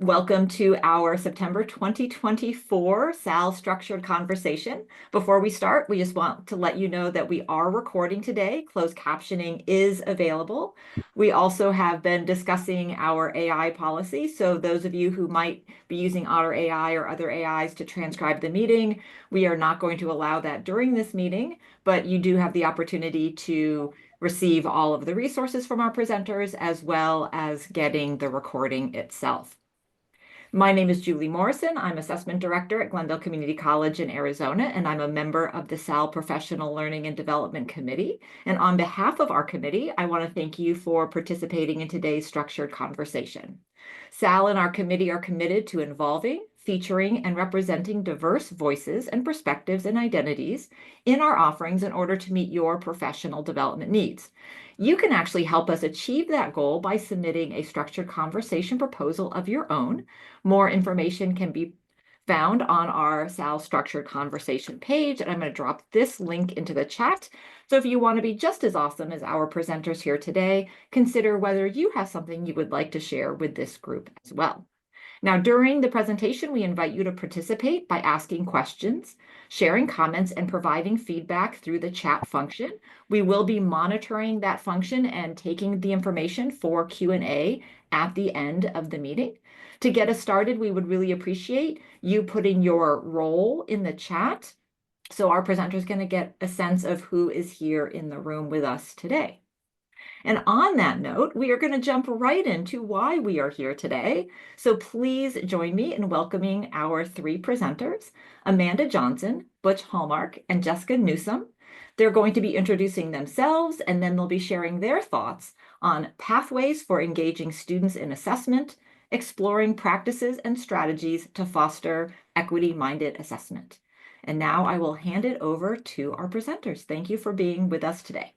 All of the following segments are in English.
Welcome to our September 2024 SAL Structured Conversation. Before we start, we just want to let you know that we are recording today. Closed captioning is available. We also have been discussing our AI policy. So those of you who might be using Otter AI or other AIs to transcribe the meeting, we are not going to allow that during this meeting, but you do have the opportunity to receive all of the resources from our presenters as well as getting the recording itself. My name is Julie Morrison. I'm Assessment Director at Glendale Community College in Arizona, and I'm a member of the SAL Professional Learning and Development Committee. And on behalf of our committee, I want to thank you for participating in today's structured conversation. SAL and our committee are committed to involving, featuring, and representing diverse voices and perspectives and identities in our offerings in order to meet your professional development needs. You can actually help us achieve that goal by submitting a structured conversation proposal of your own. More information can be found on our SAL Structured Conversation page, and I'm going to drop this link into the chat. So if you want to be just as awesome as our presenters here today, consider whether you have something you would like to share with this group as well. Now, during the presentation, we invite you to participate by asking questions, sharing comments, and providing feedback through the chat function. We will be monitoring that function and taking the information for Q&A at the end of the meeting. To get us started, we would really appreciate you putting your role in the chat so our presenter is going to get a sense of who is here in the room with us today. And on that note, we are going to jump right into why we are here today. So please join me in welcoming our three presenters, Amanda Johnson, Butch Hallmark, and Jessica Newsom. They're going to be introducing themselves, and then they'll be sharing their thoughts on pathways for engaging students in assessment, exploring practices and strategies to foster equity-minded assessment. And now I will hand it over to our presenters. Thank you for being with us today.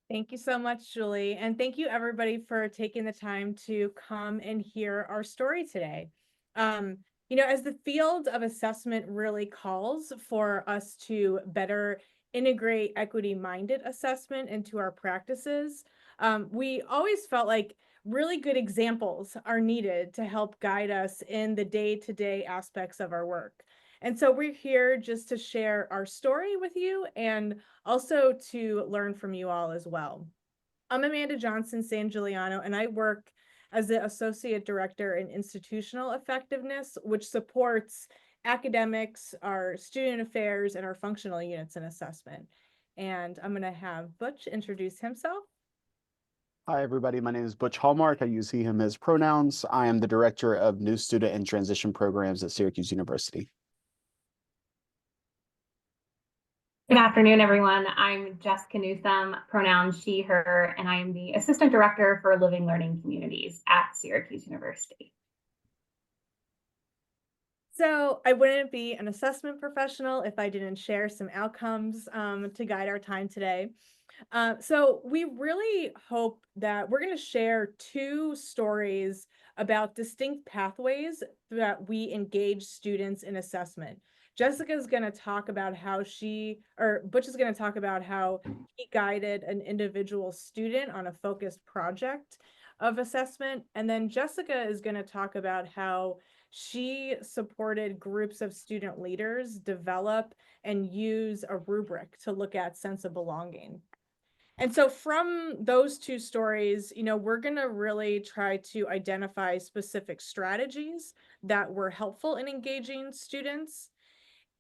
Thank you so much, Julie. And thank you everybody for taking the time to come and hear our story today. As the field of assessment really calls for us to better integrate equity-minded assessment into our practices, we always felt like really good examples are needed to help guide us in the day-to-day aspects of our work. And so we're here just to share our story with you and also to learn from you all as well. I'm Amanda Johnson San Giuliano, and I work as the Associate Director in Institutional Effectiveness, which supports academics, our student affairs, and our functional units in assessment. And I'm going to have Butch introduce himself. Hi, everybody. My name is Butch Hallmark. I use he, him, his pronouns. I am the Director of New Student and Transition Programs at Syracuse University. Good afternoon, everyone. I'm Jessica Newsom, pronouns she, her, and I am the Assistant Director for Living Learning Communities at Syracuse University. So I wouldn't be an assessment professional if I didn't share some outcomes to guide our time today. So we really hope that we're going to share two stories about distinct pathways that we engage students in assessment. Jessica is going to talk about how Butch is going to talk about how he guided an individual student on a focused project of assessment. And then Jessica is going to talk about how she supported groups of student leaders develop and use a rubric to look at sense of belonging. And so from those two stories, we're going to really try to identify specific strategies that were helpful in engaging students.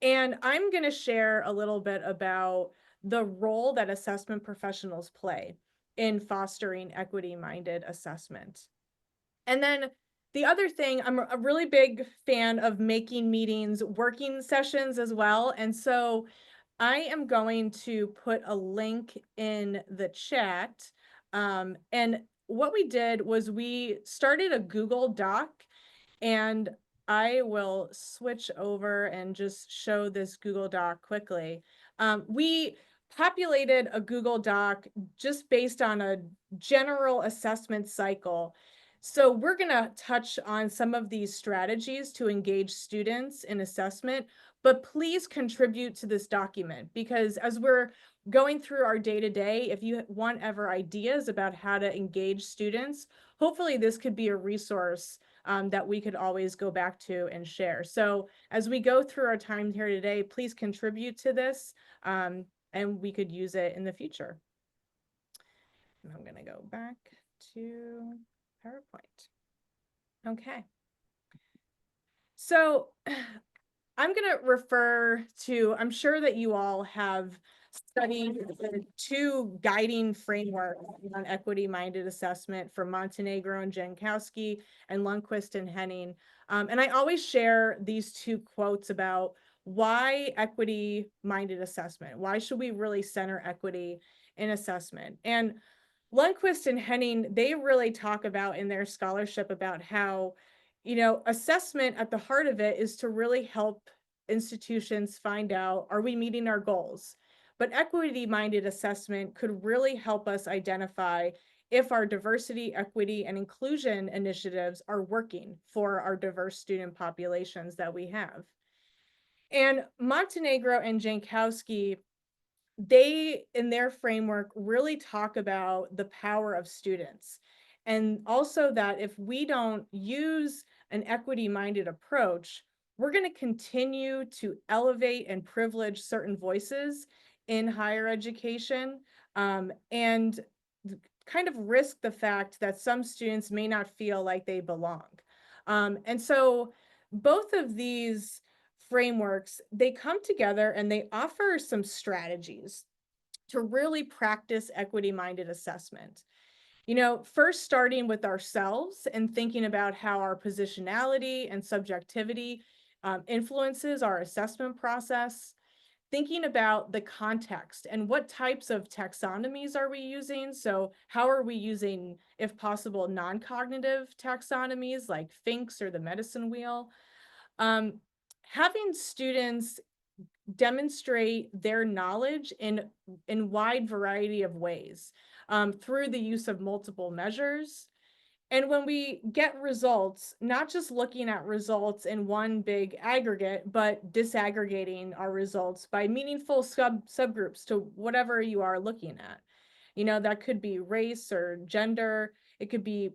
And I'm going to share a little bit about the role that assessment professionals play in fostering equity-minded assessment. And then the other thing, I'm a really big fan of making meetings working sessions as well. And so I am going to put a link in the chat. And what we did was we started a Google Doc, and I will switch over and just show this Google Doc quickly. We populated a Google Doc just based on a general assessment cycle. So we're going to touch on some of these strategies to engage students in assessment, but please contribute to this document, because as we're going through our day-to-day, if you want ever ideas about how to engage students, hopefully this could be a resource that we could always go back to and share. So as we go through our time here today, please contribute to this, and we could use it in the future. And I'm going to go back to PowerPoint. Okay. So I'm going to refer to, I'm sure that you all have studied the two guiding frameworks on equity-minded assessment from Montenegro and Jankowski and Lundquist and Henning. And I always share these two quotes about why equity-minded assessment. Why should we really center equity in assessment? And Lundquist and Henning, they really talk about in their scholarship about how, assessment at the heart of it is to really help institutions find out, are we meeting our goals? But equity-minded assessment could really help us identify if our diversity, equity, and inclusion initiatives are working for our diverse student populations that we have. And Montenegro and Jankowski, they, in their framework, really talk about the power of students. And also that if we don't use an equity-minded approach, we're going to continue to elevate and privilege certain voices in higher education, and kind of risk the fact that some students may not feel like they belong. And so both of these frameworks, they come together and they offer some strategies to really practice equity-minded assessment. First starting with ourselves and thinking about how our positionality and subjectivity influences our assessment process, thinking about the context and what types of taxonomies are we using. So how are we using, if possible, non-cognitive taxonomies like Fink's or the medicine wheel? Having students demonstrate their knowledge in wide variety of ways through the use of multiple measures. And when we get results, not just looking at results in one big aggregate, but disaggregating our results by meaningful subgroups to whatever you are looking at. That could be race or gender. It could be,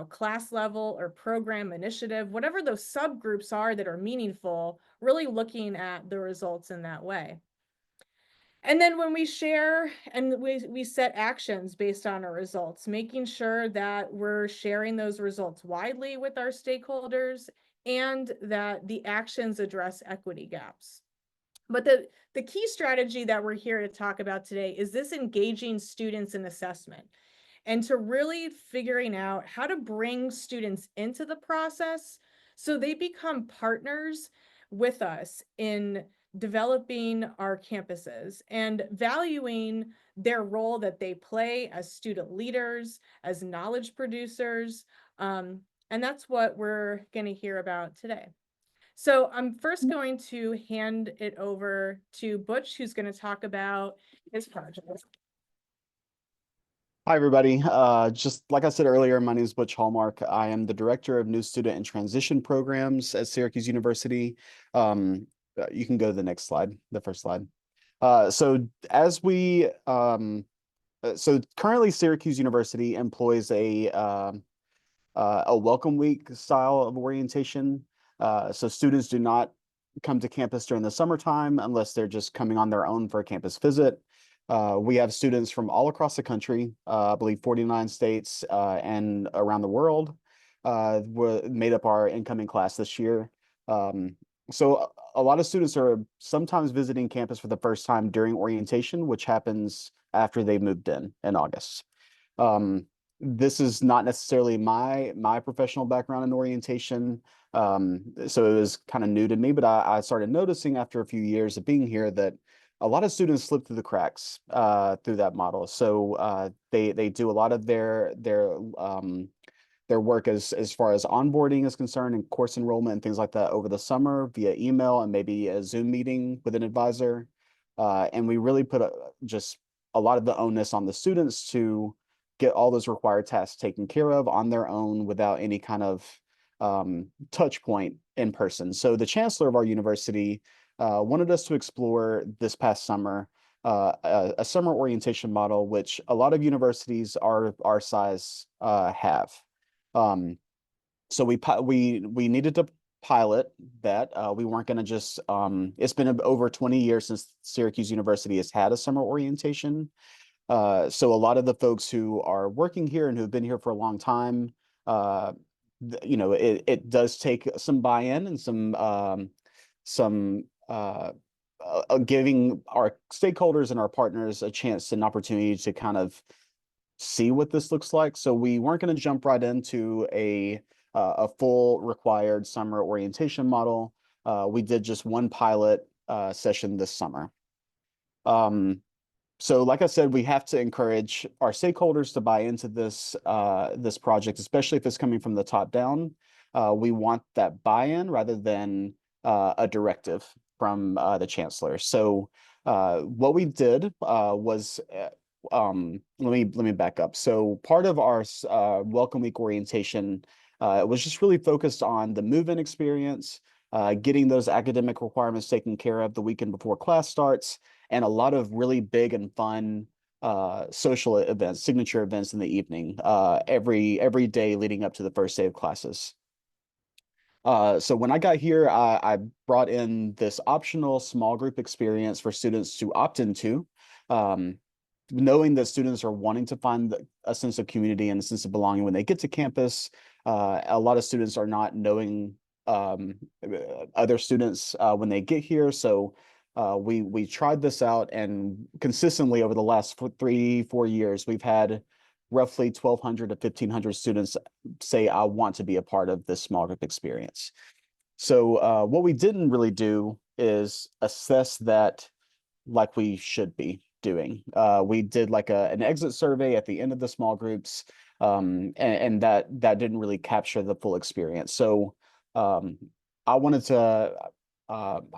class level or program initiative, whatever those subgroups are that are meaningful, really looking at the results in that way. And then when we share and we set actions based on our results, making sure that we're sharing those results widely with our stakeholders and that the actions address equity gaps. But the key strategy that we're here to talk about today is this engaging students in assessment and to really figuring out how to bring students into the process so they become partners with us in developing our campuses and valuing their role that they play as student leaders, as knowledge producers. And that's what we're going to hear about today. So I'm first going to hand it over to Butch, who's going to talk about his project. Hi, everybody. Just like I said earlier, my name is Butch Hallmark. I am the Director of New Student and Transition Programs at Syracuse University. You can go to the next slide, the first slide. So currently Syracuse University employs a welcome week style of orientation. So students do not come to campus during the summertime unless they're just coming on their own for a campus visit. We have students from all across the country, I believe 49 states and around the world made up our incoming class this year. So a lot of students are sometimes visiting campus for the first time during orientation, which happens after they moved in August. This is not necessarily my professional background in orientation, so it was kind of new to me, but I started noticing after a few years of being here that a lot of students slip through the cracks through that model. So they do a lot of their work as far as onboarding is concerned and course enrollment and things like that over the summer via email and maybe a Zoom meeting with an advisor. And we really put just a lot of the onus on the students to get all those required tasks taken care of on their own without any kind of touch point in person. So the chancellor of our university wanted us to explore this past summer a summer orientation model, which a lot of universities our size have. So we needed to pilot that. We weren't going to just. It's been over 20 years since Syracuse University has had a summer orientation. So a lot of the folks who are working here and who've been here for a long time, it does take some buy-in and some giving our stakeholders and our partners a chance and opportunity to kind of see what this looks like. So we weren't going to jump right into a full required summer orientation model. We did just one pilot session this summer. So like I said, we have to encourage our stakeholders to buy into this project, especially if it's coming from the top down. We want that buy-in rather than a directive from the chancellor. So what we did was let me back up. So part of our Welcome Week orientation was just really focused on the move-in experience, getting those academic requirements taken care of the weekend before class starts, and a lot of really big and fun social events, signature events in the evening, every day leading up to the first day of classes. So when I got here, I brought in this optional small group experience for students to opt into, knowing that students are wanting to find a sense of community and a sense of belonging when they get to campus. A lot of students are not knowing other students when they get here. So we tried this out, and consistently over the last 3-4 years, we've had roughly 1,200 to 1,500 students say, I want to be a part of this small group experience. So what we didn't really do is assess that like we should be doing. We did like an exit survey at the end of the small groups, and that didn't really capture the full experience. So I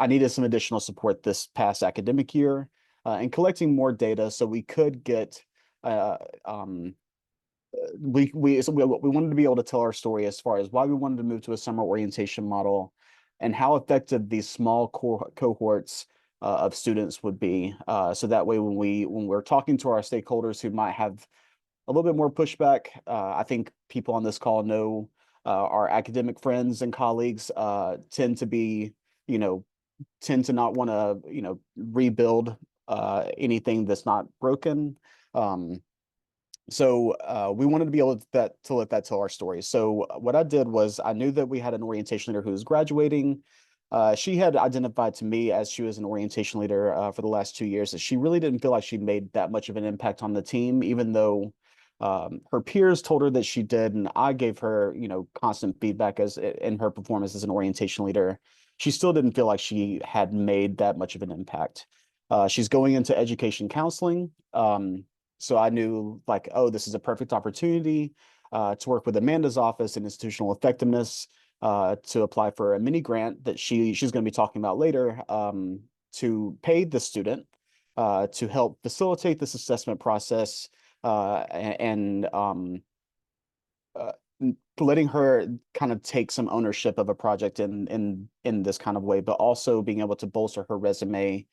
needed some additional support this past academic year in collecting more data so we could get we wanted to be able to tell our story as far as why we wanted to move to a summer orientation model and how effective these small cohorts of students would be. So that way, when we're talking to our stakeholders who might have a little bit more pushback, I think people on this call know our academic friends and colleagues tend to not want to rebuild anything that's not broken. So we wanted to be able to let that tell our story. So what I did was I knew that we had an orientation leader who was graduating. She had identified to me as she was an orientation leader for the last 2 years that she really didn't feel like she made that much of an impact on the team, even though her peers told her that she did, and I gave her constant feedback as in her performance as an orientation leader. She still didn't feel like she had made that much of an impact. She's going into education counseling. So I knew like, oh, this is a perfect opportunity to work with Amanda's office in institutional effectiveness to apply for a mini grant that she's going to be talking about later to pay the student to help facilitate this assessment process and letting her kind of take some ownership of a project in this kind of way, but also being able to bolster her resume.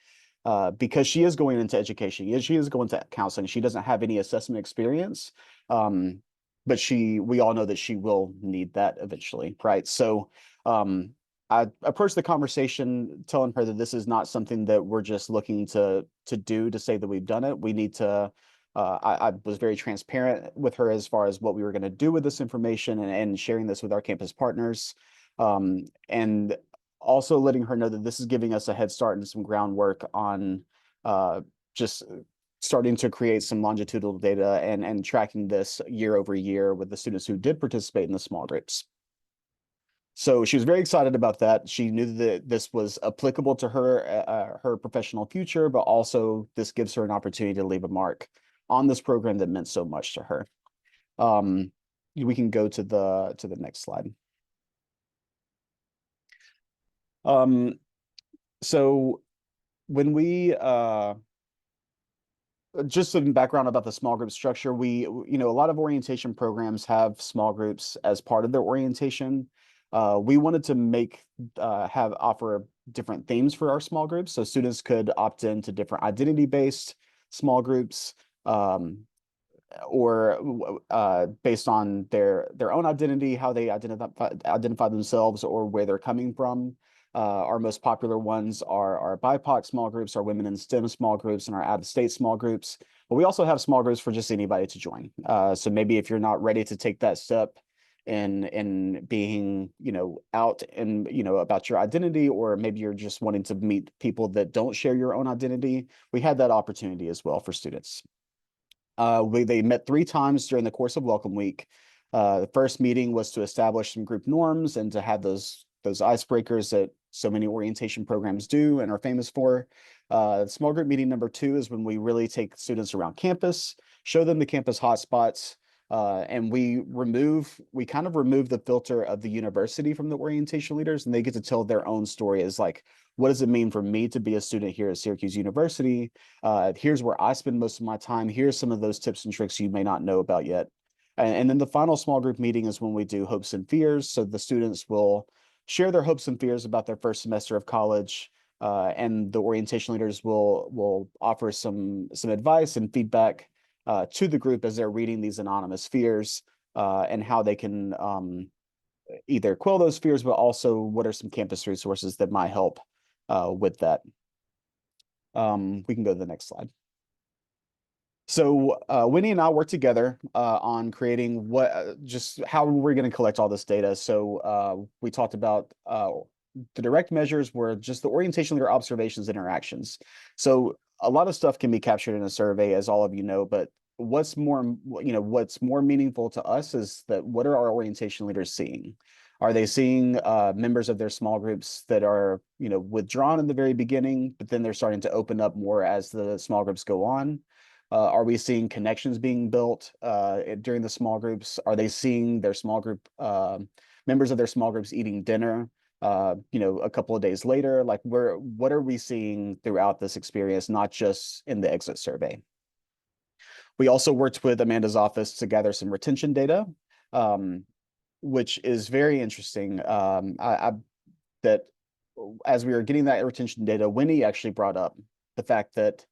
Because she is going into education, she is going to counseling. She doesn't have any assessment experience, but we all know that she will need that eventually, right? So I approached the conversation telling her that this is not something that we're just looking to do to say that we've done it. We need to. I was very transparent with her as far as what we were going to do with this information and sharing this with our campus partners, and also letting her know that this is giving us a head start and some groundwork on just starting to create some longitudinal data and tracking this year over year with the students who did participate in the small groups. So she was very excited about that. She knew that this was applicable to her professional future, but also this gives her an opportunity to leave a mark on this program that meant so much to her. We can go to the next slide. So when we just some background about the small group structure, a lot of orientation programs have small groups as part of their orientation. We wanted to offer different themes for our small groups, so students could opt into different identity-based small groups. or based on their own identity, how they identify themselves, or where they're coming from. Our most popular ones are our BIPOC small groups, our women in STEM small groups, and our out-of-state small groups. But we also have small groups for just anybody to join. So maybe if you're not ready to take that step in being, out and, about your identity, or maybe you're just wanting to meet people that don't share your own identity, we had that opportunity as well for students. They met 3 times during the course of Welcome Week. The first meeting was to establish some group norms and to have those icebreakers that so many orientation programs do and are famous for. Small group meeting number 2 is when we really take students around campus, show them the campus hotspots, and we kind of remove the filter of the university from the orientation leaders, and they get to tell their own story as like, what does it mean for me to be a student here at Syracuse University? Here's where I spend most of my time. Here's some of those tips and tricks you may not know about yet. And then the final small group meeting is when we do hopes and fears. So the students will share their hopes and fears about their first semester of college, and the orientation leaders will offer some advice and feedback to the group as they're reading these anonymous fears, and how they can either quell those fears, but also what are some campus resources that might help with that. We can go to the next slide. So Winnie and I worked together on creating just how we're going to collect all this data. So we talked about the direct measures were just the orientation leader observations and interactions. So a lot of stuff can be captured in a survey, as all of you know, but what's more meaningful to us is that what are our orientation leaders seeing? Are they seeing members of their small groups that are, withdrawn in the very beginning, but then they're starting to open up more as the small groups go on? Are we seeing connections being built during the small groups? Are they seeing their small group members of their small groups eating dinner, a couple of days later? Like, what are we seeing throughout this experience, not just in the exit survey? We also worked with Amanda's office to gather some retention data, which is very interesting. That as we were getting that retention data, Winnie actually brought up the fact that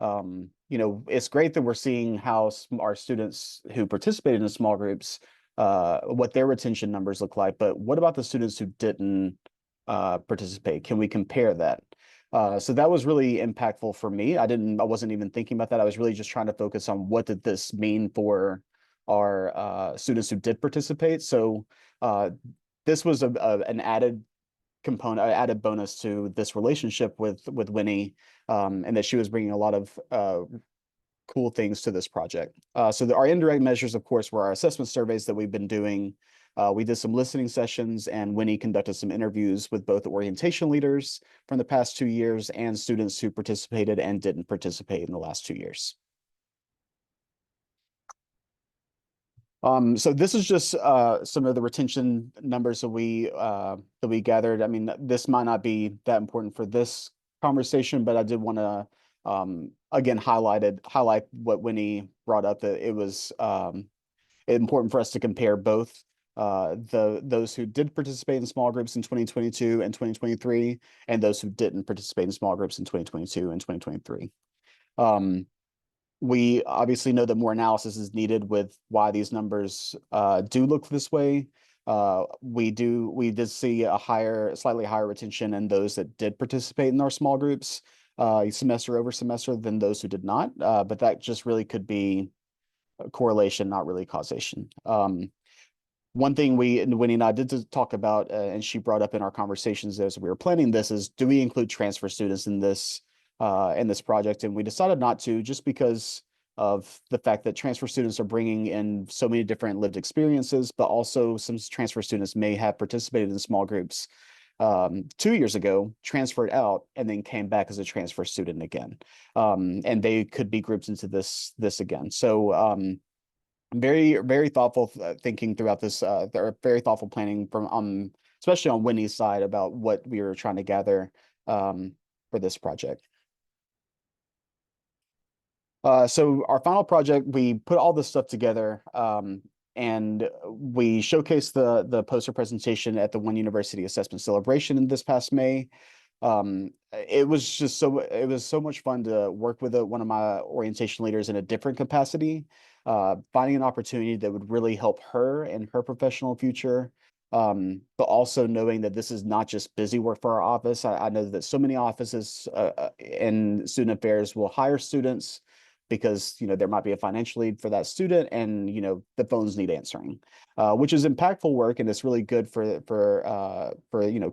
it's great that we're seeing how our students who participated in small groups, what their retention numbers look like, but what about the students who didn't participate? Can we compare that? So that was really impactful for me. I wasn't even thinking about that. I was really just trying to focus on what did this mean for our students who did participate. So this was an added component, added bonus to this relationship with Winnie, and that she was bringing a lot of cool things to this project. So our indirect measures, of course, were our assessment surveys that we've been doing. We did some listening sessions, and Winnie conducted some interviews with both orientation leaders from the past 2 years and students who participated and didn't participate in the last 2 years. So this is just some of the retention numbers that we gathered. I mean, this might not be that important for this conversation, but I did want to again highlight what Winnie brought up, that it was important for us to compare both those who did participate in small groups in 2022 and 2023, and those who didn't participate in small groups in 2022 and 2023. We obviously know that more analysis is needed with why these numbers do look this way. We did see a slightly higher retention in those that did participate in our small groups semester over semester than those who did not. But that just really could be a correlation, not really causation. One thing Winnie and I did talk about, and she brought up in our conversations as we were planning this, is do we include transfer students in this project? And we decided not to, just because of the fact that transfer students are bringing in so many different lived experiences, but also some transfer students may have participated in small groups 2 years ago, transferred out, and then came back as a transfer student again. And they could be grouped into this again. So very, very thoughtful thinking throughout this, very thoughtful planning from especially on Winnie's side about what we were trying to gather for this project. So our final project, we put all this stuff together, and we showcased the poster presentation at the One University Assessment Celebration this past May. It was so much fun to work with one of my orientation leaders in a different capacity. finding an opportunity that would really help her in her professional future. But also knowing that this is not just busy work for our office. I know that so many offices in student affairs will hire students because there might be a financial need for that student, and the phones need answering, which is impactful work, and it's really good for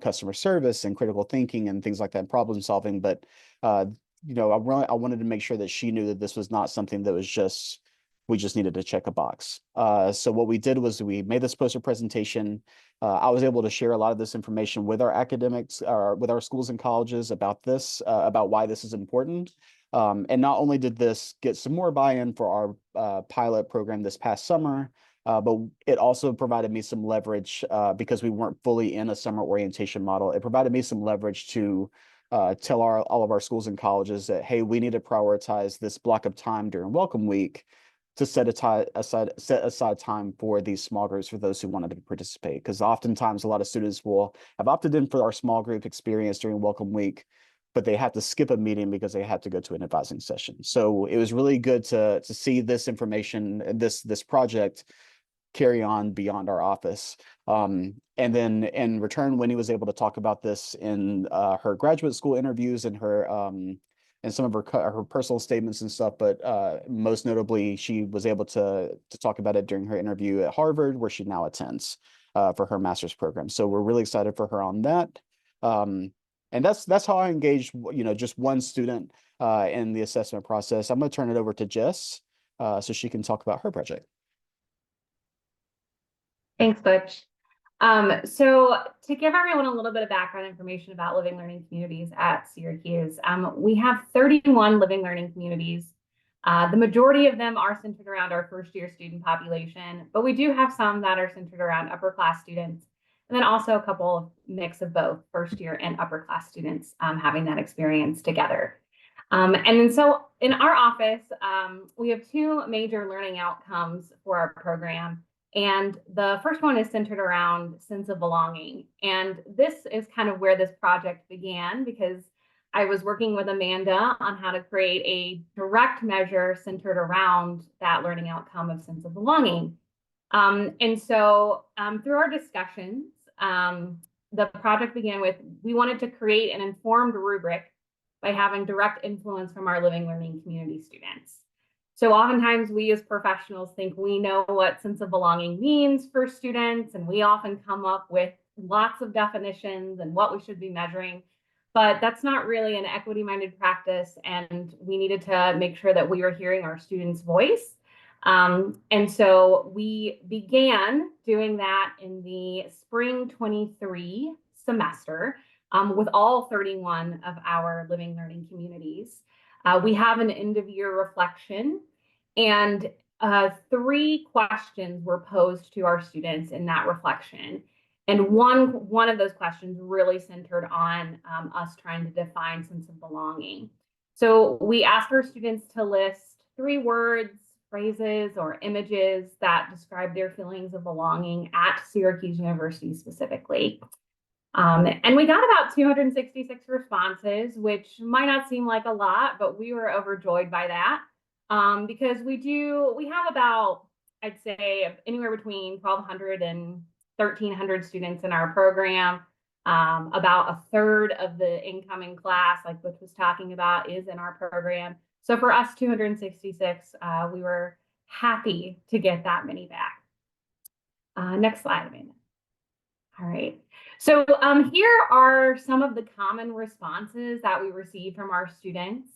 customer service and critical thinking and things like that, problem solving. But I wanted to make sure that she knew that this was not something that was just we just needed to check a box. So what we did was we made this poster presentation. I was able to share a lot of this information with our academics, with our schools and colleges about this, about why this is important. And not only did this get some more buy-in for our pilot program this past summer, but it also provided me some leverage because we weren't fully in a summer orientation model. It provided me some leverage to tell all of our schools and colleges that, hey, we need to prioritize this block of time during Welcome Week to set aside time for these small groups for those who wanted to participate. Because oftentimes a lot of students will have opted in for our small group experience during Welcome Week, but they have to skip a meeting because they have to go to an advising session. So it was really good to see this information, this project carry on beyond our office. And then in return, Winnie was able to talk about this in her graduate school interviews and her and some of her personal statements and stuff. But most notably, she was able to talk about it during her interview at Harvard, where she now attends for her master's program. So we're really excited for her on that. And that's how I engaged, just one student in the assessment process. I'm going to turn it over to Jess so she can talk about her project. Thanks, Butch. So to give everyone a little bit of background information about living learning communities at Syracuse, we have 31 living learning communities. The majority of them are centered around our first year student population, but we do have some that are centered around upper class students, and then also a couple of mix of both first year and upper class students having that experience together. And so in our office, we have two major learning outcomes for our program. And the first one is centered around sense of belonging. And this is kind of where this project began, because I was working with Amanda on how to create a direct measure centered around that learning outcome of sense of belonging. And so through our discussions, the project began with, we wanted to create an informed rubric by having direct influence from our living learning community students. So oftentimes we as professionals think we know what sense of belonging means for students, and we often come up with lots of definitions and what we should be measuring, but that's not really an equity-minded practice, and we needed to make sure that we were hearing our students' voice. And so we began doing that in the spring 23 semester with all 31 of our living learning communities. We have an end of year reflection, and 3 questions were posed to our students in that reflection. And one of those questions really centered on us trying to define sense of belonging. So we asked our students to list 3 words, phrases, or images that describe their feelings of belonging at Syracuse University specifically. And we got about 266 responses, which might not seem like a lot, but we were overjoyed by that because we have about, I'd say, anywhere between 1,200 and 1,300 students in our program. About a third of the incoming class, like Butch was talking about, is in our program. So for us, 266, we were happy to get that many back. Next slide, Amanda. All right. So here are some of the common responses that we received from our students.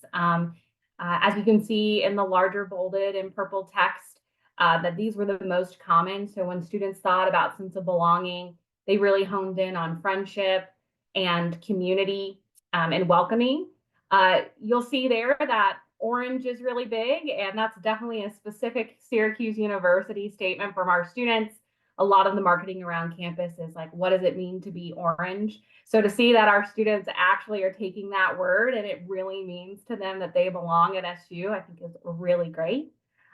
As you can see in the larger bolded and purple text, that these were the most common. So when students thought about sense of belonging, they really honed in on friendship and community and welcoming. You'll see there that orange is really big, and that's definitely a specific Syracuse University statement from our students. A lot of the marketing around campus is like, what does it mean to be orange? So to see that our students actually are taking that word and it really means to them that they belong at SU, I think is really great.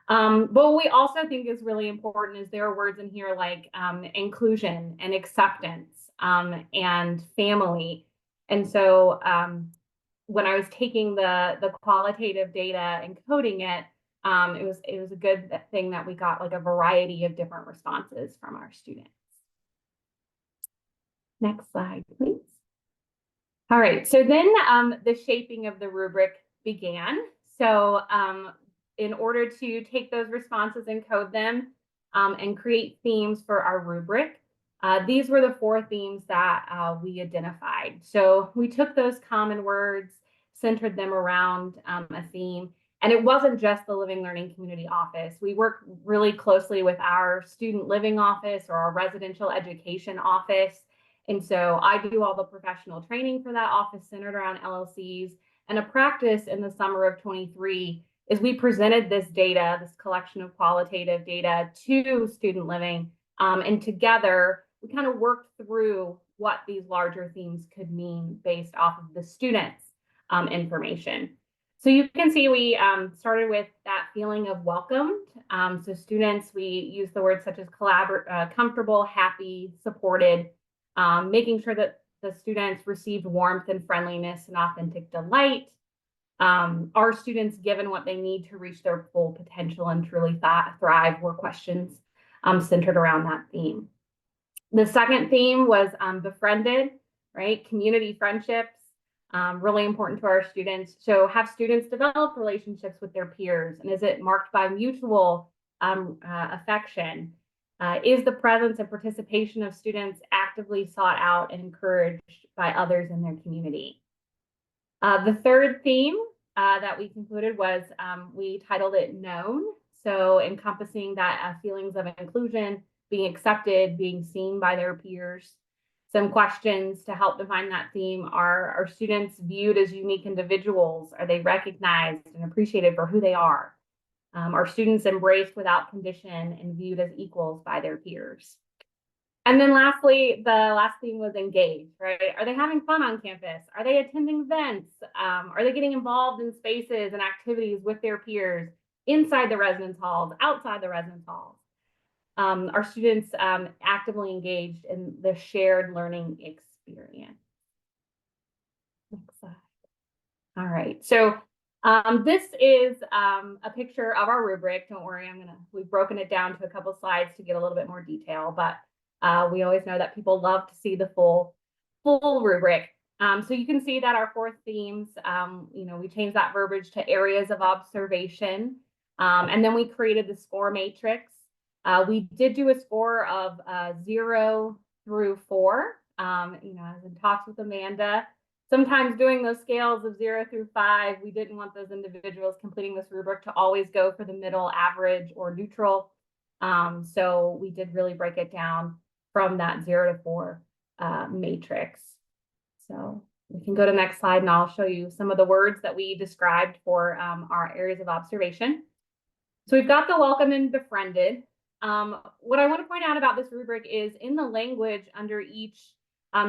But what we also think is really important is there are words in here like inclusion and acceptance and family. And so when I was taking the qualitative data and coding it, It was a good thing that we got like a variety of different responses from our students. Next slide, please. All right, so then the shaping of the rubric began. So in order to take those responses and code them and create themes for our rubric, these were the 4 themes that we identified. So we took those common words, centered them around a theme, and it wasn't just the Living Learning Community Office. We work really closely with our Student Living Office or our Residential Education Office. And so I do all the professional training for that office centered around LLCs. And a practice in the summer of 23 is we presented this data, this collection of qualitative data to Student Living. And together, we kind of worked through what these larger themes could mean based off of the students' information. So you can see we started with that feeling of welcomed. So students, we use the words such as comfortable, happy, supported, making sure that the students received warmth and friendliness and authentic delight. Are students given what they need to reach their full potential and truly thrive were questions centered around that theme. The second theme was befriended, right? Community friendships, really important to our students. So have students develop relationships with their peers? And is it marked by mutual affection? Is the presence and participation of students actively sought out and encouraged by others in their community? The third theme that we concluded was we titled it Known. So encompassing that feelings of inclusion, being accepted, being seen by their peers. Some questions to help define that theme are students viewed as unique individuals? Are they recognized and appreciated for who they are? Are students embraced without condition and viewed as equals by their peers? And then lastly, the last theme was engaged, right? Are they having fun on campus? Are they attending events? Are they getting involved in spaces and activities with their peers inside the residence halls, outside the residence halls? Are students actively engaged in the shared learning experience? Next slide. All right, so this is a picture of our rubric. Don't worry, we've broken it down to a couple slides to get a little bit more detail, but we always know that people love to see the full rubric. So you can see that our 4 themes, we changed that verbiage to areas of observation, and then we created the score matrix. We did do a score of 0 through 4. As in talks with Amanda, sometimes doing those scales of 0 through 5, we didn't want those individuals completing this rubric to always go for the middle, average, or neutral. So we did really break it down from that 0 to 4 matrix. So we can go to the next slide and I'll show you some of the words that we described for our areas of observation. So we've got the welcome and befriended. What I want to point out about this rubric is in the language under each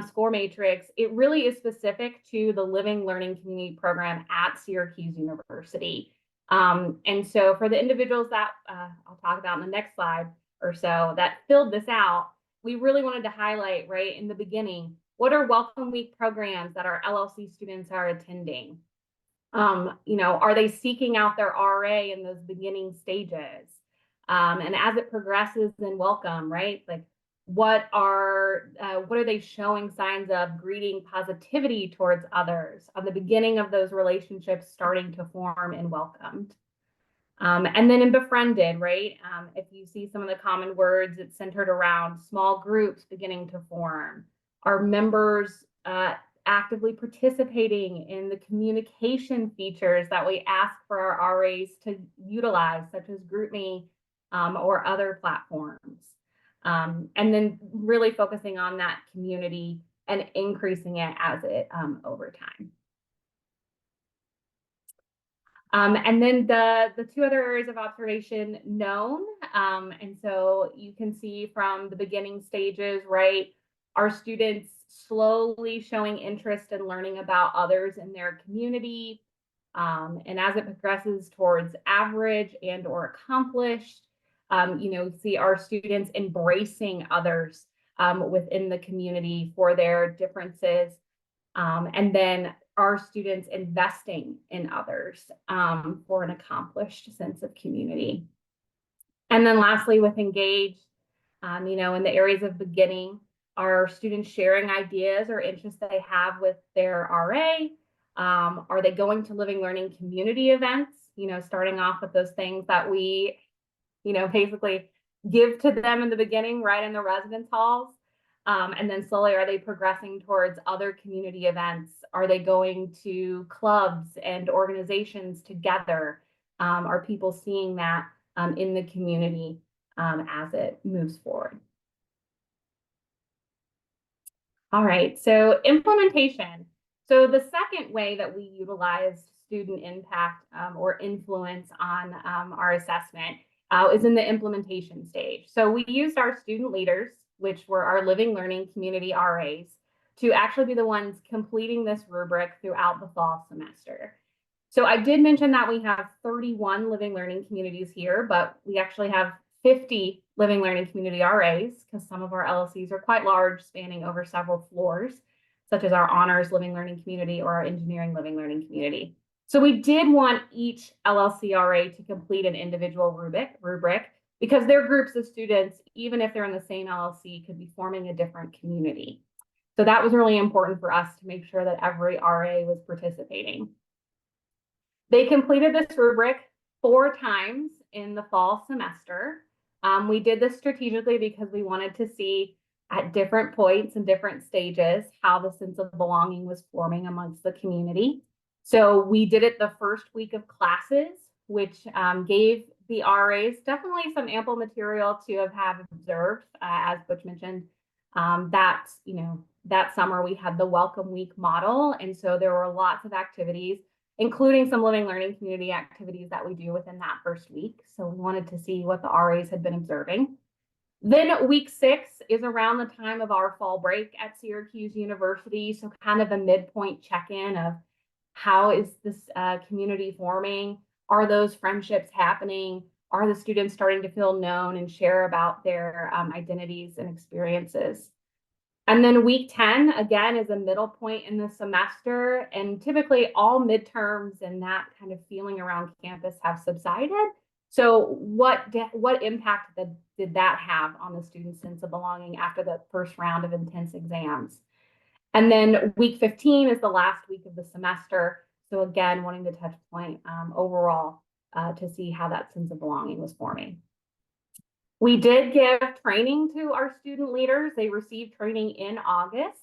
score matrix, it really is specific to the Living Learning Community Program at Syracuse University. And so for the individuals that I'll talk about in the next slide or so that filled this out, we really wanted to highlight, right, in the beginning, what are Welcome Week programs that our LLC students are attending? Are they seeking out their RA in those beginning stages? And as it progresses in welcome, right, like what are they showing signs of greeting positivity towards others on the beginning of those relationships starting to form and welcomed? And then in befriended, right? If you see some of the common words, it's centered around small groups beginning to form. Are members actively participating in the communication features that we ask for our RAs to utilize, such as GroupMe or other platforms? And then really focusing on that community and increasing it as it over time. And then the 2 other areas of observation known. And so you can see from the beginning stages, right, our students slowly showing interest in learning about others in their community. And as it progresses towards average and or accomplished, see our students embracing others within the community for their differences. And then are students investing in others for an accomplished sense of community? And then lastly, with engage, you know, in the areas of beginning, are students sharing ideas or interests they have with their RA? Are they going to living learning community events? You know, starting off with those things that we, you know, basically give to them in the beginning, right in the residence halls. And then slowly, are they progressing towards other community events? Are they going to clubs and organizations together? Are people seeing that in the community as it moves forward? All right, so implementation. So the second way that we utilized student impact or influence on our assessment is in the implementation stage. So we used our student leaders, which were our living learning community RAs, to actually be the ones completing this rubric throughout the fall semester. So I did mention that we have 31 living learning communities here, but we actually have 50 living learning community RAs, because some of our LLCs are quite large, spanning over several floors, such as our honors living learning community or our engineering living learning community. So we did want each LLC RA to complete an individual rubric because their groups of students, even if they're in the same LLC, could be forming a different community. So that was really important for us to make sure that every RA was participating. They completed this rubric 4 times in the fall semester. We did this strategically because we wanted to see at different points and different stages how the sense of belonging was forming amongst the community. So we did it the first week of classes, which gave the RAs definitely some ample material to have observed, as Butch mentioned. That summer we had the Welcome Week model, and so there were lots of activities, including some living learning community activities that we do within that first week. So we wanted to see what the RAs had been observing. Then week 6 is around the time of our fall break at Syracuse University. So kind of a midpoint check-in of how is this community forming? Are those friendships happening? Are the students starting to feel known and share about their identities and experiences? And then week 10, again, is a middle point in the semester. And typically all midterms and that kind of feeling around campus have subsided. So what impact did that have on the student's sense of belonging after the first round of intense exams? And then week 15 is the last week of the semester. So again, wanting to touch point overall to see how that sense of belonging was forming. We did give training to our student leaders. They received training in August.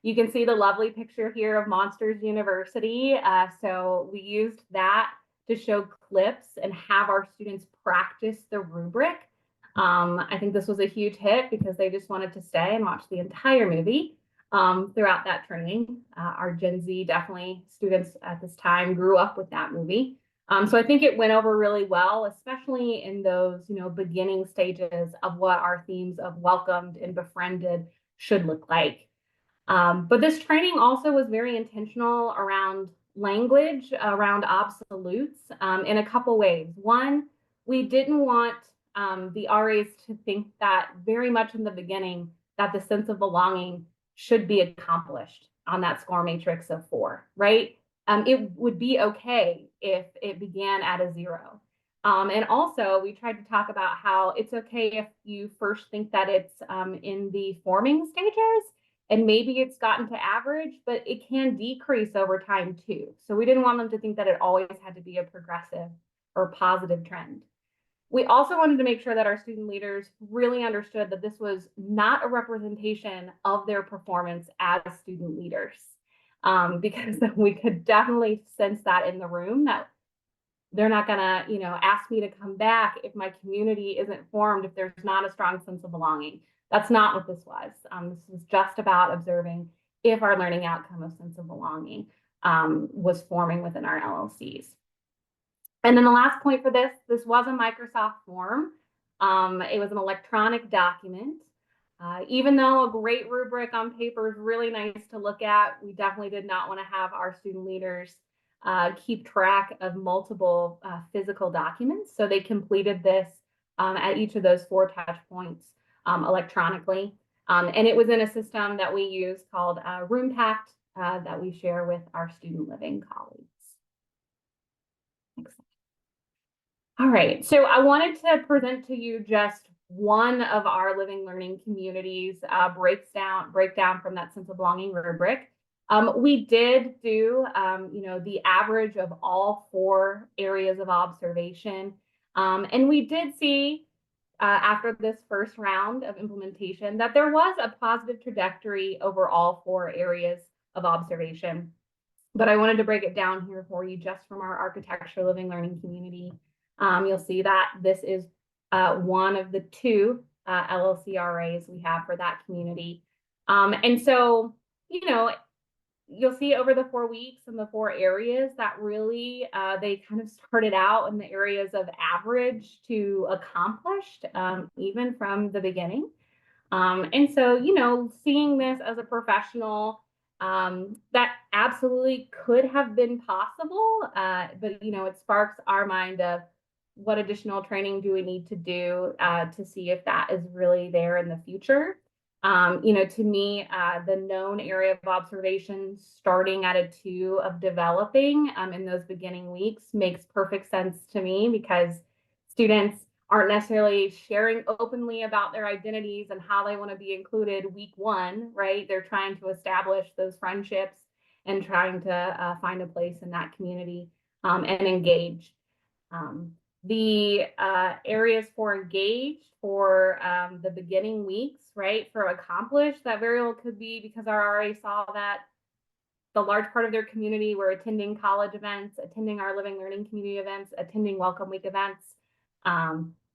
You can see the lovely picture here of Monsters University. So we used that to show clips and have our students practice the rubric. I think this was a huge hit because they just wanted to stay and watch the entire movie throughout that training. Our Gen Z definitely students at this time grew up with that movie. So I think it went over really well, especially in those, beginning stages of what our themes of welcomed and befriended should look like. But this training also was very intentional around language, around absolutes, in a couple ways. One, we didn't want the RAs to think that very much in the beginning that the sense of belonging should be accomplished on that score matrix of 4, right? It would be okay if it began at a 0. And also we tried to talk about how it's okay if you first think that it's in the forming stages and maybe it's gotten to average, but it can decrease over time too. So we didn't want them to think that it always had to be a progressive or positive trend. We also wanted to make sure that our student leaders really understood that this was not a representation of their performance as student leaders. Because we could definitely sense that in the room that they're not gonna, ask me to come back if my community isn't formed, if there's not a strong sense of belonging. That's not what this was. This was just about observing if our learning outcome of sense of belonging was forming within our LLCs. And then the last point for this was a Microsoft form. It was an electronic document. Even though a great rubric on paper is really nice to look at, we definitely did not want to have our student leaders keep track of multiple physical documents. So they completed this at each of those 4 touch points electronically. And it was in a system that we use called RoomPact that we share with our student living colleagues. Next slide. All right, so I wanted to present to you just one of our living learning communities breakdown from that sense of belonging rubric. We did do, the average of all 4 areas of observation. And we did see after this first round of implementation that there was a positive trajectory over all 4 areas of observation. But I wanted to break it down here for you just from our architecture living learning community. You'll see that this is one of the 2 LLCRAs we have for that community. And so, you'll see over the 4 weeks in the 4 areas that really they kind of started out in the areas of average to accomplished, even from the beginning. And so, seeing this as a professional, that absolutely could have been possible, but it sparks our mind of what additional training do we need to do to see if that is really there in the future. To me, the known area of observation starting at a 2 of developing in those beginning weeks makes perfect sense to me, because students aren't necessarily sharing openly about their identities and how they want to be included week 1, right? They're trying to establish those friendships and trying to find a place in that community and engage. The areas for engaged for the beginning weeks, right, for accomplished, that very well could be because our RA saw that the large part of their community were attending college events, attending our living learning community events, attending welcome week events.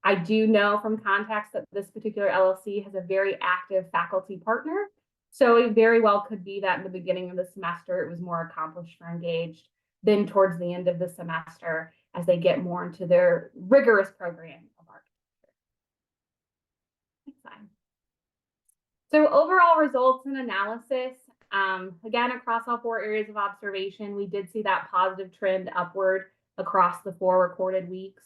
I do know from context that this particular LLC has a very active faculty partner. So it very well could be that in the beginning of the semester, it was more accomplished or engaged. Then towards the end of the semester, as they get more into their rigorous program of architecture. Next slide. So overall results and analysis, again, across all 4 areas of observation, we did see that positive trend upward across the 4 recorded weeks.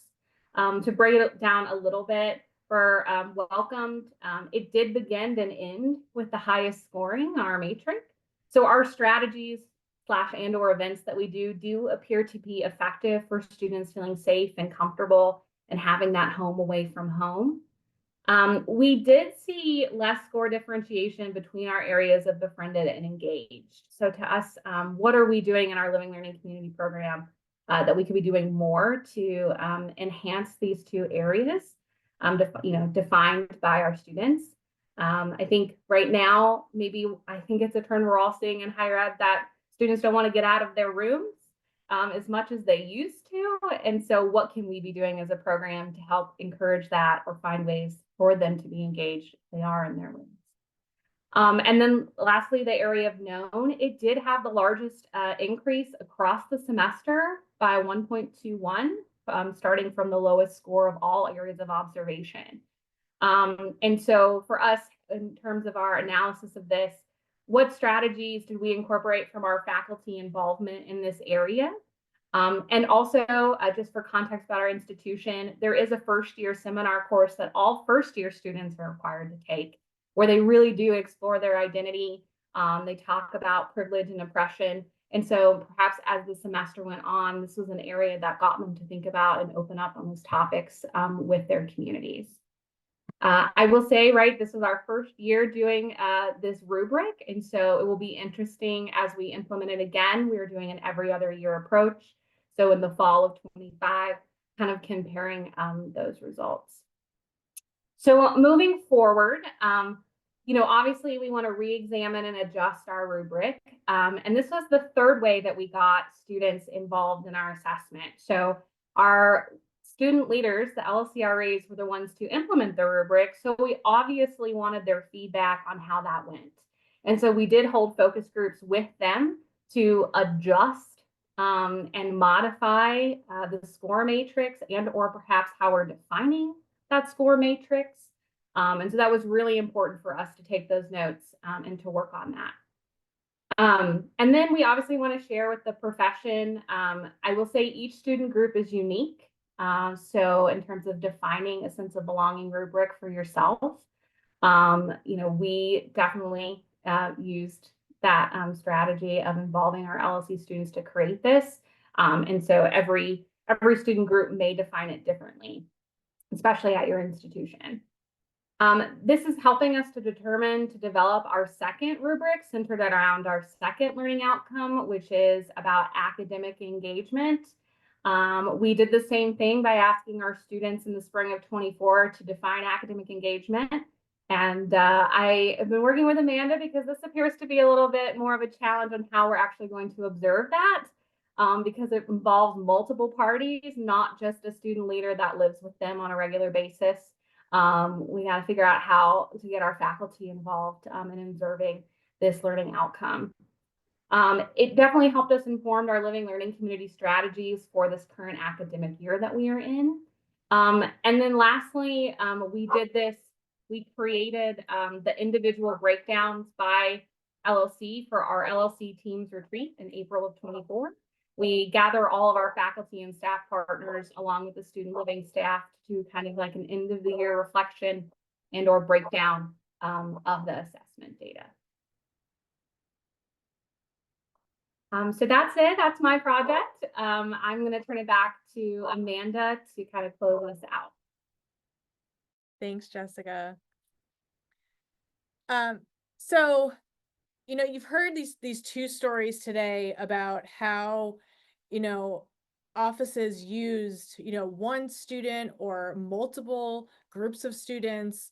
To break it down a little bit, for welcomed, it did begin and end with the highest scoring on our matrix. So our strategies /or events that we do appear to be effective for students feeling safe and comfortable and having that home away from home. We did see less score differentiation between our areas of befriended and engaged. So to us, what are we doing in our living learning community program that we could be doing more to enhance these 2 areas, defined by our students? I think right now, I think it's a trend we're all seeing in higher ed that students don't want to get out of their rooms as much as they used to. And so what can we be doing as a program to help encourage that or find ways for them to be engaged if they are in their rooms? And then lastly, the area of known, it did have the largest increase across the semester by 1.21, starting from the lowest score of all areas of observation. And so for us, in terms of our analysis of this, what strategies did we incorporate from our faculty involvement in this area? And also, just for context about our institution, there is a first-year seminar course that all first-year students are required to take, where they really do explore their identity. They talk about privilege and oppression. And so perhaps as the semester went on, this was an area that got them to think about and open up on those topics with their communities. I will say, right, this is our first year doing this rubric, and so it will be interesting as we implement it again. We are doing an every other year approach. So in the fall of 25, kind of comparing those results. So moving forward, obviously we want to re-examine and adjust our rubric. And this was the 3rd way that we got students involved in our assessment. So our student leaders, the LLCRAs, were the ones to implement the rubric. So we obviously wanted their feedback on how that went. And so we did hold focus groups with them to adjust and modify the score matrix and or perhaps how we're defining that score matrix. And so that was really important for us to take those notes and to work on that. And then we obviously want to share with the profession. I will say each student group is unique. So in terms of defining a sense of belonging rubric for yourself, we definitely used that strategy of involving our LLC students to create this. And so every student group may define it differently, especially at your institution. This is helping us to develop our second rubric centered around our second learning outcome, which is about academic engagement. We did the same thing by asking our students in the spring of 24 to define academic engagement. And I have been working with Amanda because this appears to be a little bit more of a challenge on how we're actually going to observe that, because it involves multiple parties, not just a student leader that lives with them on a regular basis. We got to figure out how to get our faculty involved in observing this learning outcome. It definitely helped us inform our living learning community strategies for this current academic year that we are in. And then lastly, we created the individual breakdowns by LLC for our LLC teams retreat in April of 24. We gather all of our faculty and staff partners along with the student living staff to kind of like an end of the year reflection and or breakdown of the assessment data. So that's it. That's my project. I'm going to turn it back to Amanda to kind of close us out. Thanks, Jessica. So, you know, you've heard these two stories today about how, you know, offices used, you know, one student or multiple groups of students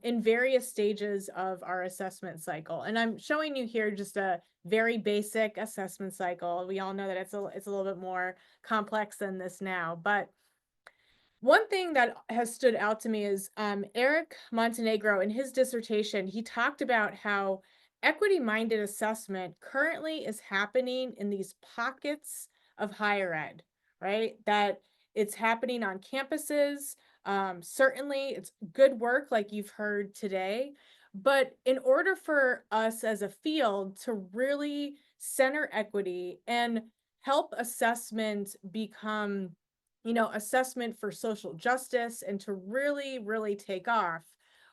in various stages of our assessment cycle. And I'm showing you here just a very basic assessment cycle. We all know that it's a little bit more complex than this now, but one thing that has stood out to me is Eric Montenegro in his dissertation, he talked about how equity-minded assessment currently is happening in these pockets of higher ed, right? That it's happening on campuses. Certainly it's good work like you've heard today, but in order for us as a field to really center equity and help assessment become, you know, assessment for social justice and to really, really take off,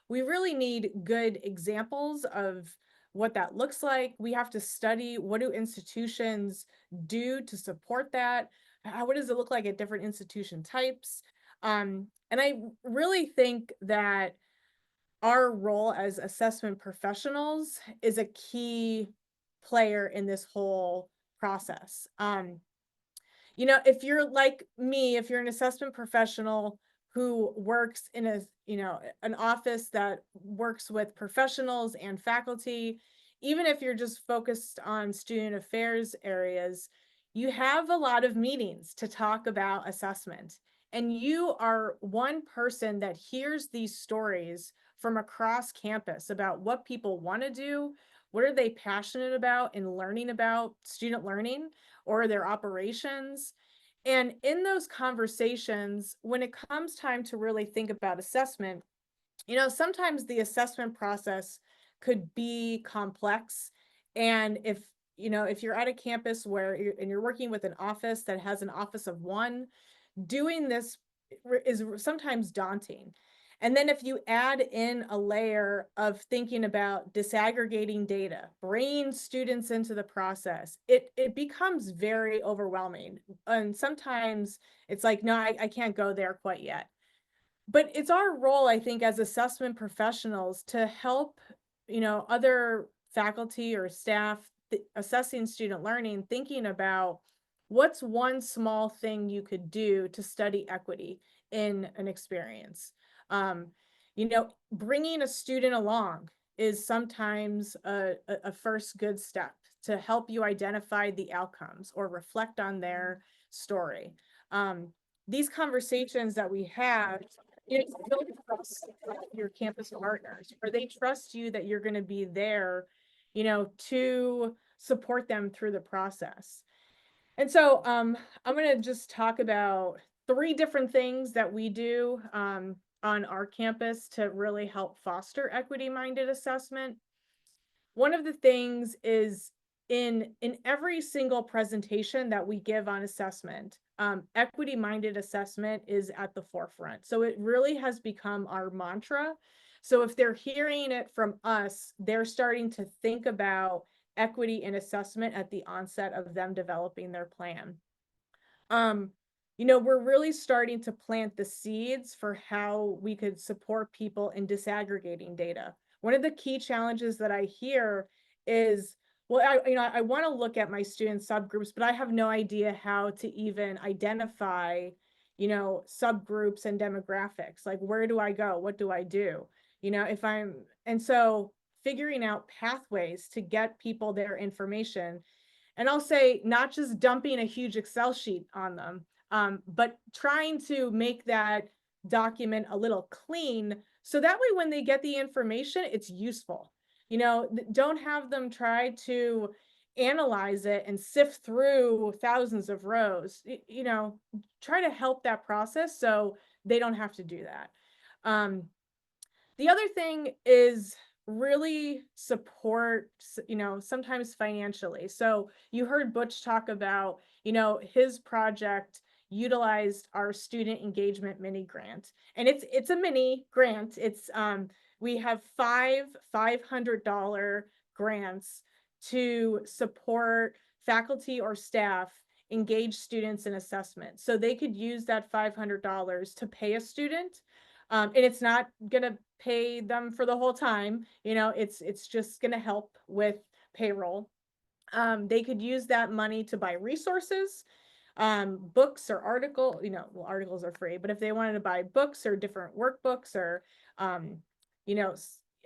we really need good examples of what that looks like. We have to study, what do institutions do to support that? What does it look like at different institution types? And I really think that our role as assessment professionals is a key player in this whole process. You know, if you're like me, if you're an assessment professional who works in a, you know, an office that works with professionals and faculty, even if you're just focused on student affairs areas, you have a lot of meetings to talk about assessment. And you are one person that hears these stories from across campus about what people want to do, what are they passionate about in learning about student learning or their operations. And in those conversations, when it comes time to really think about assessment, you know, sometimes the assessment process could be complex. And if, you know, if you're at a campus where you're working with an office that has an office of one, doing this is sometimes daunting. And then if you add in a layer of thinking about disaggregating data, bringing students into the process, it becomes very overwhelming. And sometimes it's like, no, I can't go there quite yet. But it's our role, I think, as assessment professionals to help, you know, other faculty or staff assessing student learning, thinking about what's one small thing you could do to study equity in an experience. You know, bringing a student along is sometimes a first good step to help you identify the outcomes or reflect on their story. These conversations that we have, you know, build trust with your campus partners, or they trust you that you're going to be there, you know, to support them through the process. And so I'm going to just talk about 3 different things that we do on our campus to really help foster equity-minded assessment. One of the things is in every single presentation that we give on assessment, equity-minded assessment is at the forefront. So it really has become our mantra. So if they're hearing it from us, they're starting to think about equity in assessment at the onset of them developing their plan. We're really starting to plant the seeds for how we could support people in disaggregating data. One of the key challenges that I hear is, well, I want to look at my student subgroups, but I have no idea how to even identify, subgroups and demographics. Like, where do I go? What do I do? And so figuring out pathways to get people their information. And I'll say, not just dumping a huge Excel sheet on them, but trying to make that document a little clean so that way when they get the information, it's useful. Don't have them try to analyze it and sift through thousands of rows. Try to help that process so they don't have to do that. The other thing is really support, sometimes financially. So you heard Butch talk about, his project utilized our student engagement mini grant. And it's a mini grant. It's we have five $500 grants to support faculty or staff engage students in assessment. So they could use that $500 to pay a student. And it's not gonna pay them for the whole time. It's just gonna help with payroll. They could use that money to buy resources, books or articles are free, but if they wanted to buy books or different workbooks or,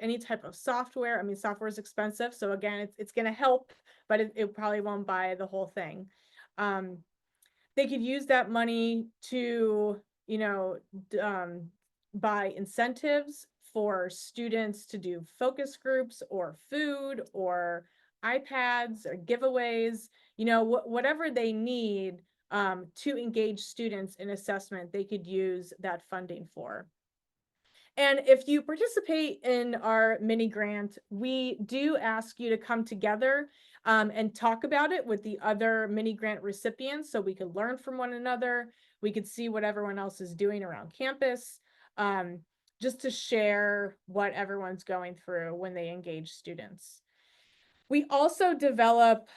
any type of software, software is expensive. So again, it's gonna help, but it probably won't buy the whole thing. They could use that money to, buy incentives for students to do focus groups or food or iPads or giveaways, whatever they need to engage students in assessment, they could use that funding for. And if you participate in our mini grant, we do ask you to come together and talk about it with the other mini grant recipients so we could learn from one another. We could see what everyone else is doing around campus, just to share what everyone's going through when they engage students. We also develop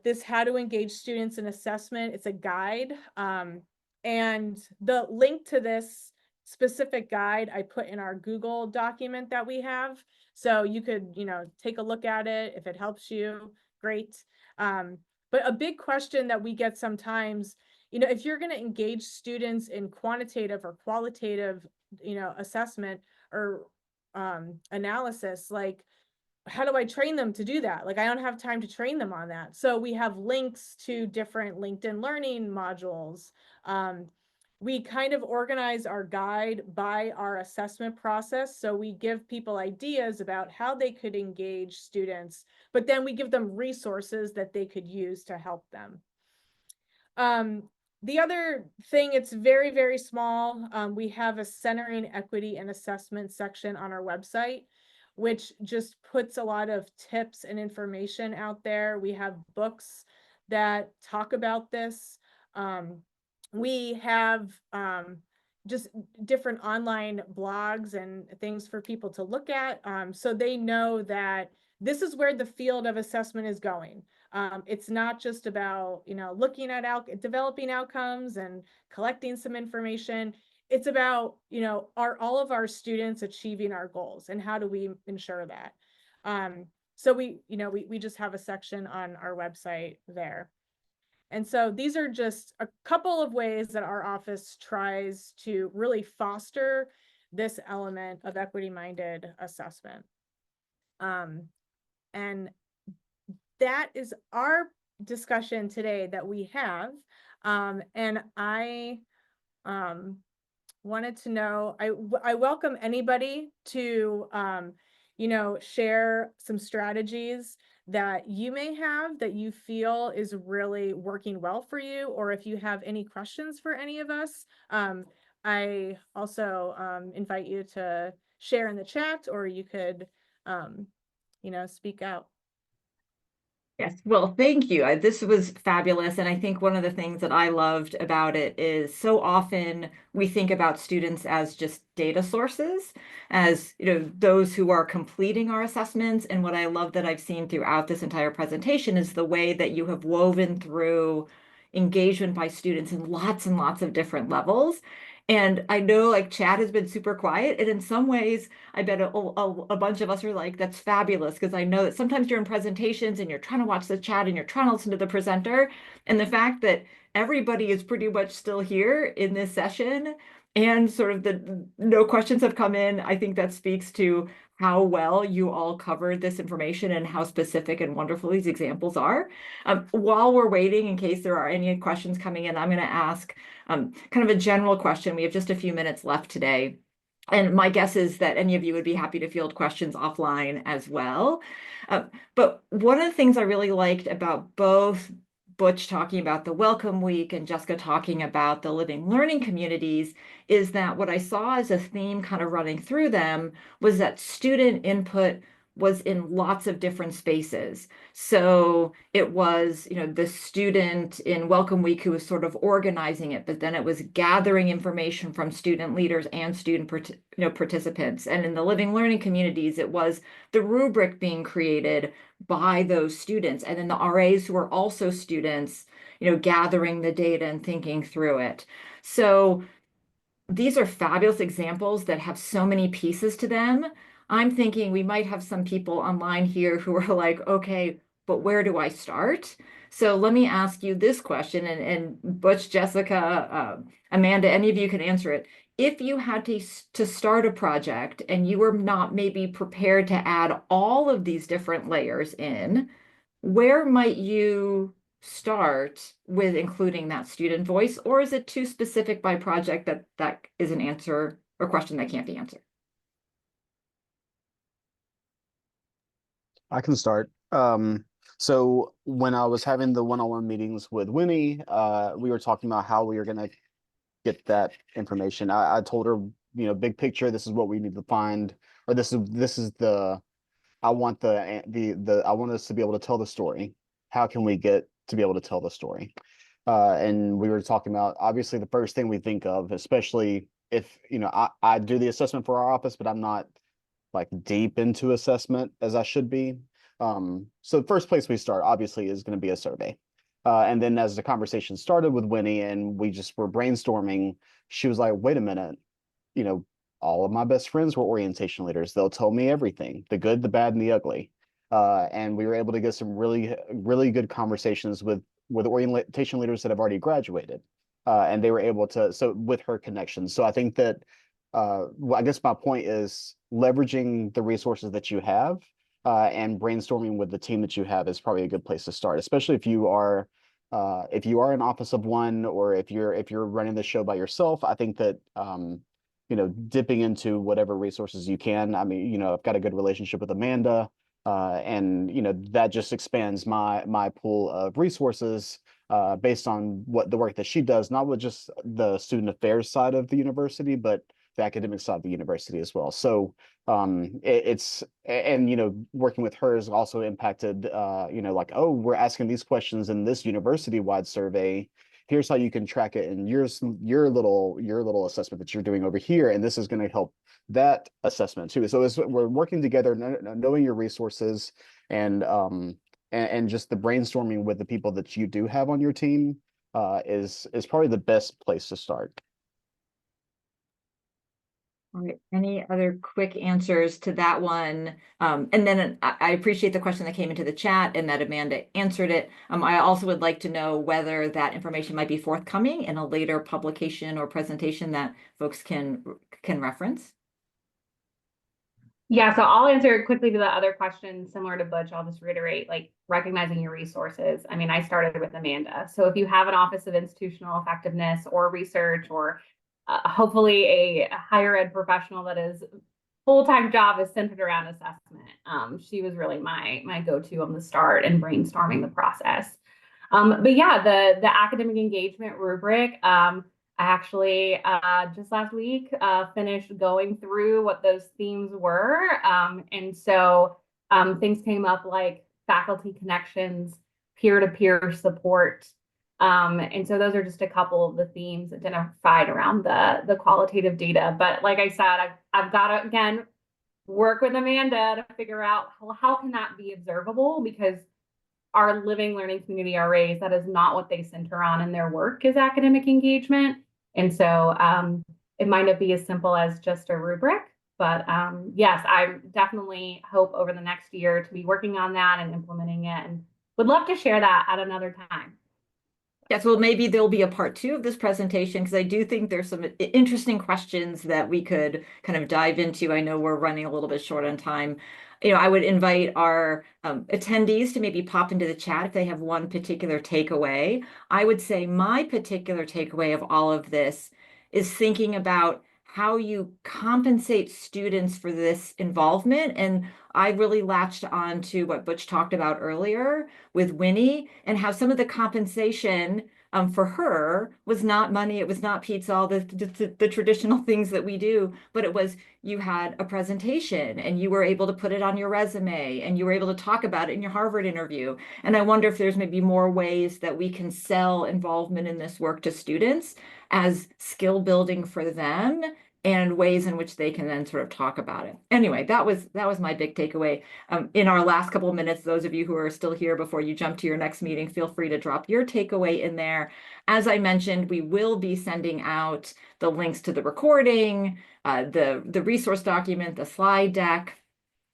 this How to Engage Students in Assessment. It's a guide. And the link to this specific guide I put in our Google document that we have. So you could, take a look at it. If it helps you, great. But a big question that we get sometimes, if you're going to engage students in quantitative or qualitative, assessment or analysis, like, how do I train them to do that? Like, I don't have time to train them on that. So we have links to different LinkedIn Learning modules. We kind of organize our guide by our assessment process. So we give people ideas about how they could engage students, but then we give them resources that they could use to help them. The other thing, it's very, very small. We have a Centering Equity and Assessment section on our website, which just puts a lot of tips and information out there. We have books that talk about this. We have just different online blogs and things for people to look at, so they know that this is where the field of assessment is going. It's not just about, looking at developing outcomes and collecting some information. It's about, are all of our students achieving our goals and how do we ensure that? So we just have a section on our website there. And so these are just a couple of ways that our office tries to really foster this element of equity-minded assessment. And that is our discussion today that we have. And I wanted to know, I welcome anybody to, share some strategies that you may have that you feel is really working well for you, or if you have any questions for any of us. I also invite you to share in the chat, or you could, speak out. Yes, well, thank you. This was fabulous. And I think one of the things that I loved about it is so often we think about students as just data sources, as those who are completing our assessments. And what I love that I've seen throughout this entire presentation is the way that you have woven through engagement by students in lots and lots of different levels. And I know like Chad has been super quiet, and in some ways, I bet a bunch of us are like, that's fabulous, because I know that sometimes you're in presentations and you're trying to watch the chat and you're trying to listen to the presenter. And the fact that everybody is pretty much still here in this session and sort of the no questions have come in, I think that speaks to how well you all covered this information and how specific and wonderful these examples are. While we're waiting, in case there are any questions coming in, I'm going to ask kind of a general question. We have just a few minutes left today. And my guess is that any of you would be happy to field questions offline as well. But one of the things I really liked about both Butch talking about the Welcome Week and Jessica talking about the living learning communities is that what I saw as a theme kind of running through them was that student input was in lots of different spaces. So it was, the student in Welcome Week who was sort of organizing it, but then it was gathering information from student leaders and student participants. And in the living learning communities, it was the rubric being created by those students. And then the RAs who are also students, gathering the data and thinking through it. So these are fabulous examples that have so many pieces to them. I'm thinking we might have some people online here who are like, okay, but where do I start? So let me ask you this question, and Butch, Jessica, Amanda, any of you can answer it. If you had to start a project and you were not maybe prepared to add all of these different layers in, where might you start with including that student voice, or is it too specific by project that that is an answer or question that can't be answered? I can start. So when I was having the one-on-one meetings with Winnie, we were talking about how we were going to get that information. I told her, big picture, this is what we need to find, or this is the I want I want us to be able to tell the story. How can we get to be able to tell the story? And we were talking about obviously the first thing we think of, especially if I do the assessment for our office, but I'm not like deep into assessment as I should be. So the first place we start obviously is going to be a survey. And then as the conversation started with Winnie and we just were brainstorming, she was like, wait a minute, you know, all of my best friends were orientation leaders. They'll tell me everything, the good, the bad, and the ugly. And we were able to get some really, really good conversations with orientation leaders that have already graduated. And they were able to, so with her connections. So I think that, well, I guess my point is leveraging the resources that you have and brainstorming with the team that you have is probably a good place to start, especially if you are an office of one, or if you're running the show by yourself. I think that dipping into whatever resources you can. I mean, I've got a good relationship with Amanda, and that just expands my pool of resources based on what the work that she does, not with just the student affairs side of the university, but the academic side of the university as well. So it's and working with her has also impacted like, oh, we're asking these questions in this university wide survey. Here's how you can track it in your little assessment that you're doing over here, and this is going to help that assessment too. So we're working together, knowing your resources, and just the brainstorming with the people that you do have on your team is probably the best place to start. All right. Any other quick answers to that one? And then I appreciate the question that came into the chat and that Amanda answered it. I also would like to know whether that information might be forthcoming in a later publication or presentation that folks can reference. Yeah, so I'll answer quickly to the other question, similar to Butch. I'll just reiterate, like, recognizing your resources. I mean, I started with Amanda. So if you have an Office of Institutional Effectiveness or research, or hopefully a higher ed professional that is full-time job is centered around assessment, she was really my go-to on the start and brainstorming the process. But yeah, the academic engagement rubric, I actually just last week finished going through what those themes were. And so things came up like faculty connections, peer-to-peer support. And so those are just a couple of the themes identified around the qualitative data. But like I said, I've got to, again, work with Amanda to figure out how can that be observable, because our living learning community RAs, that is not what they center on in their work, is academic engagement. And so it might not be as simple as just a rubric, but yes, I definitely hope over the next year to be working on that and implementing it, and would love to share that at another time. Yes, well, maybe there'll be a part 2 of this presentation, because I do think there's some interesting questions that we could kind of dive into. I know we're running a little bit short on time. I would invite our attendees to maybe pop into the chat if they have one particular takeaway. I would say my particular takeaway of all of this is thinking about how you compensate students for this involvement. And I really latched on to what Butch talked about earlier with Winnie, and how some of the compensation for her was not money, it was not pizza, all the traditional things that we do, but it was, you had a presentation and you were able to put it on your resume and you were able to talk about it in your Harvard interview. And I wonder if there's maybe more ways that we can sell involvement in this work to students as skill building for them, and ways in which they can then sort of talk about it. Anyway, that was my big takeaway. In our last couple of minutes, those of you who are still here before you jump to your next meeting, feel free to drop your takeaway in there. As I mentioned, we will be sending out the links to the recording, the resource document, the slide deck.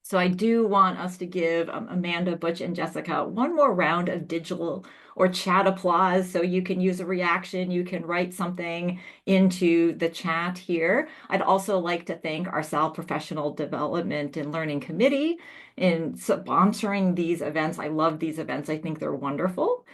So I do want us to give Amanda, Butch, and Jessica one more round of digital or chat applause. So you can use a reaction, you can write something into the chat here. I'd also like to thank our SAL Professional Development and Learning Committee in sponsoring these events. I love these events. I think they're wonderful.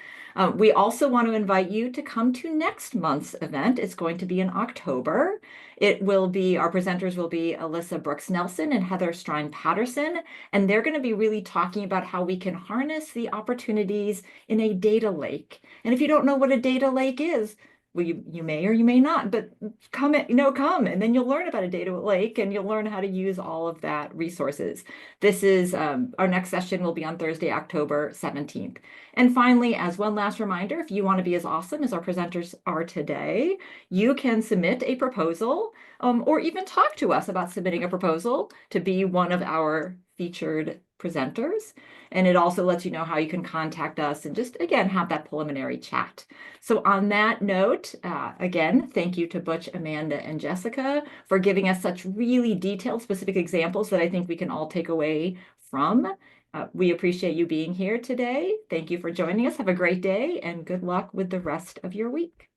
We also want to invite you to come to next month's event. It's going to be in October. It will be, our presenters will be Alyssa Brooks Nelson and Heather Strine Patterson, and they're going to be really talking about how we can harness the opportunities in a data lake. And if you don't know what a data lake is, well, you may or you may not, but come, and then you'll learn about a data lake and you'll learn how to use all of that resources. This is, our next session will be on Thursday, October 17th. And finally, as one last reminder, if you want to be as awesome as our presenters are today, you can submit a proposal or even talk to us about submitting a proposal to be one of our featured presenters. And it also lets you know how you can contact us and just, again, have that preliminary chat. So on that note, again, thank you to Butch, Amanda, and Jessica for giving us such really detailed, specific examples that I think we can all take away from. We appreciate you being here today. Thank you for joining us. Have a great day and good luck with the rest of your week.